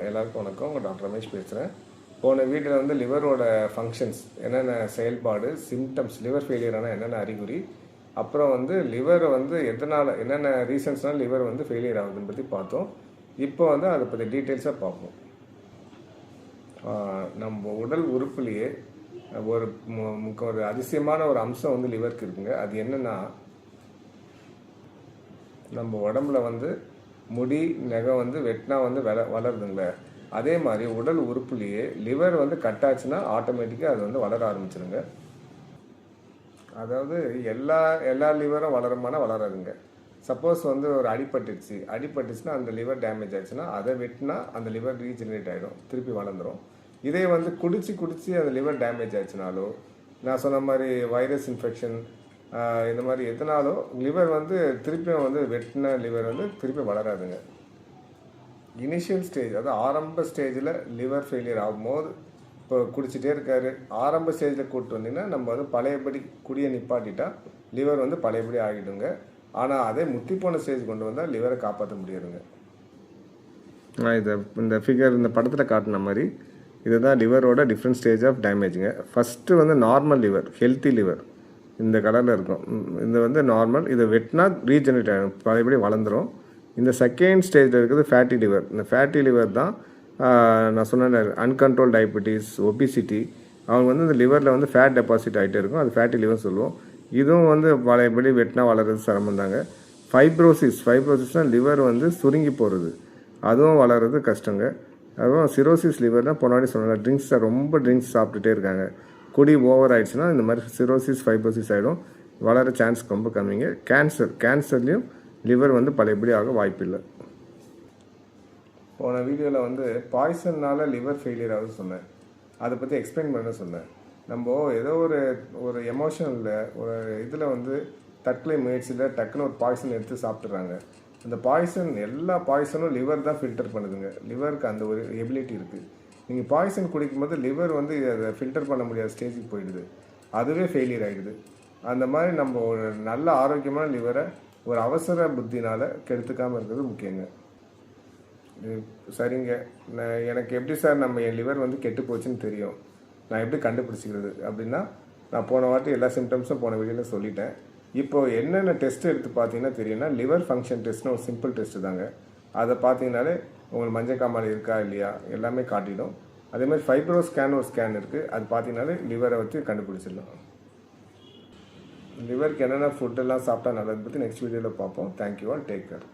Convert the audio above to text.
எல்லாருக்கும் வணக்கம். உங்கள் டாக்டர் ரமேஷ் பேசுகிறேன். போன வீட்டில் வந்து லிவரோட ஃபங்க்ஷன்ஸ் என்னென்ன செயல்பாடு, சிம்டம்ஸ், லிவர் ஃபெயிலியரான என்னென்ன அறிகுறி, அப்புறம் வந்து லிவர் வந்து எதனால் என்னென்ன ரீசன்ஸ்னால் லிவர் வந்து ஃபெயிலியர் ஆகுதுன்னு பற்றி பார்த்தோம். இப்போ வந்து அதை பற்றி டீட்டெயில்ஸாக பார்ப்போம். நம்ம உடல் உறுப்புலேயே ஒரு அதிசயமான ஒரு அம்சம் வந்து லிவருக்கு இருக்குங்க. அது என்னென்னா, நம்ம உடம்புல வந்து முடி நகம் வந்து வெட்டினா வந்து வளருதுங்களே, அதே மாதிரி உடல் உறுப்புலேயே லிவர் வந்து கட்டாச்சுன்னா ஆட்டோமேட்டிக்காக அது வந்து வளர ஆரம்பிச்சிருங்க. அதாவது எல்லா லிவரும் வளருமானா வளராதுங்க. சப்போஸ் வந்து ஒரு அடிபட்டுச்சுன்னா அந்த லிவர் டேமேஜ் ஆச்சுன்னா அதை வெட்டினா அந்த லிவர் ரீஜெனரேட் ஆகிடும், திருப்பி வளர்ந்துடும். இதே வந்து குடிச்சு அந்த லிவர் டேமேஜ் ஆச்சுனாலோ, நான் சொன்ன மாதிரி வைரஸ் இன்ஃபெக்ஷன் இந்த மாதிரி எதனாலும் லிவர் வந்து திருப்பியும் வந்து வெட்டின லிவர் வந்து திருப்பி வளராதுங்க. இனிஷியல் ஸ்டேஜ், அதாவது ஆரம்ப ஸ்டேஜில் லிவர் ஃபெயிலியர் ஆகும்போது, இப்போ குடிச்சிட்டே இருக்காரு, ஆரம்ப ஸ்டேஜில் கூப்பிட்டு வந்தீங்கன்னா நம்ம வந்து பழையபடி குடியை நிப்பாட்டிட்டா லிவர் வந்து பழையபடி ஆகிடுங்க. ஆனால் அதே முத்தி போன ஸ்டேஜ் கொண்டு வந்தால் லிவரை காப்பாற்ற முடியாதுங்க. இந்த ஃபிகர் இந்த படத்தில் காட்டின மாதிரி இதுதான் லிவரோட டிஃப்ரெண்ட் ஸ்டேஜ் ஆஃப் டேமேஜுங்க. ஃபஸ்ட்டு வந்து நார்மல் லிவர், ஹெல்த்தி லிவர் இந்த கலரில் இருக்கும். இது வந்து நார்மல், இதை வெட்டினா ரீஜெனரேட் ஆகிடும், பழையபடி வளர்ந்துடும். இந்த செகண்ட் ஸ்டேஜில் இருக்கிறது ஃபேட்டி லிவர். இந்த ஃபேட்டி லிவர் தான் நான் சொன்ன அன்கண்ட்ரோல் டயபெட்டிஸ், ஒபிசிட்டி, அவங்க வந்து இந்த லிவரில் வந்து ஃபேட் டெபாசிட் ஆகிட்டே இருக்கும், அது ஃபேட்டி லிவர் சொல்லுவோம். இதுவும் வந்து பழையபடி வெட்டினா வளர்கிறது சிரமம் தாங்க. ஃபைப்ரோசிஸ்னால் லிவர் வந்து சுருங்கி போகிறது, அதுவும் வளர்கிறது கஷ்டங்க. அதுவும் சிரோசிஸ் லிவர்னால் போனாடி சொன்ன ரொம்ப ட்ரிங்க்ஸ் சாப்பிட்டுட்டே இருக்காங்க, குடி ஓவர் ஆகிடுச்சுன்னா இந்த மாதிரி சிரோசிஸ், ஃபைப்ரோசிஸ் ஆகிடும், வளர சான்ஸ் ரொம்ப கம்மிங்க. கேன்சர்லேயும் லிவர் வந்து பழையபடி ஆக வாய்ப்பில்லை. போன வீடியோவில் வந்து பாய்சன்னால் லிவர் ஃபெயிலியர் ஆகுது சொன்னேன், அதை பற்றி எக்ஸ்பிளைன் பண்ண சொன்னேன். நம்ம ஏதோ ஒரு எமோஷனில் ஒரு இதில் வந்து தற்கொலை முயற்சியில் டக்குன்னு ஒரு பாய்சன் எடுத்து சாப்பிட்றாங்க. அந்த எல்லா பாய்சனும் லிவர் தான் ஃபில்டர் பண்ணுதுங்க. லிவருக்கு அந்த ஒரு எபிலிட்டி இருக்குது. நீங்கள் பாய்சன் குடிக்கும்போது லிவர் வந்து அதை ஃபில்டர் பண்ண முடியாத ஸ்டேஜுக்கு போயிடுது, அதுவே ஃபெயிலியர் ஆகிடுது. அந்த மாதிரி நம்ம ஒரு நல்ல ஆரோக்கியமான லிவரை ஒரு அவசர புத்தினால் கெடுத்துக்காமல் இருக்கிறது முக்கியங்க. சரிங்க, எனக்கு எப்படி சார் என் லிவர் வந்து கெட்டு போச்சுன்னு தெரியும், நான் எப்படி கண்டுபிடிச்சிக்கிறது அப்படின்னா, நான் போன வாட்டி எல்லா சிம்டம்ஸும் போன வீடியோவில் சொல்லிட்டேன். இப்போது என்னென்ன டெஸ்ட் எடுத்து பார்த்தீங்கன்னா தெரியும்னா, லிவர் ஃபங்க்ஷன் டெஸ்ட்னு ஒரு சிம்பிள் டெஸ்ட்டு தாங்க. அதை பார்த்தீங்கனாலே உங்களுக்கு மஞ்சள் காமாலை இருக்கா இல்லையா எல்லாமே காட்டிடும். அதேமாதிரி ஃபைப்ரோ ஸ்கேன் ஒரு ஸ்கேன் இருக்குது, அது பார்த்தீங்கனாலே லிவரை வச்சு கண்டுபிடிச்சிடலாம். லிவருக்கு என்னென்ன ஃபுட்டெல்லாம் சாப்பிட்டா நல்லது பற்றி நெக்ஸ்ட் வீடியோவில் பார்ப்போம். Thank you all, take care.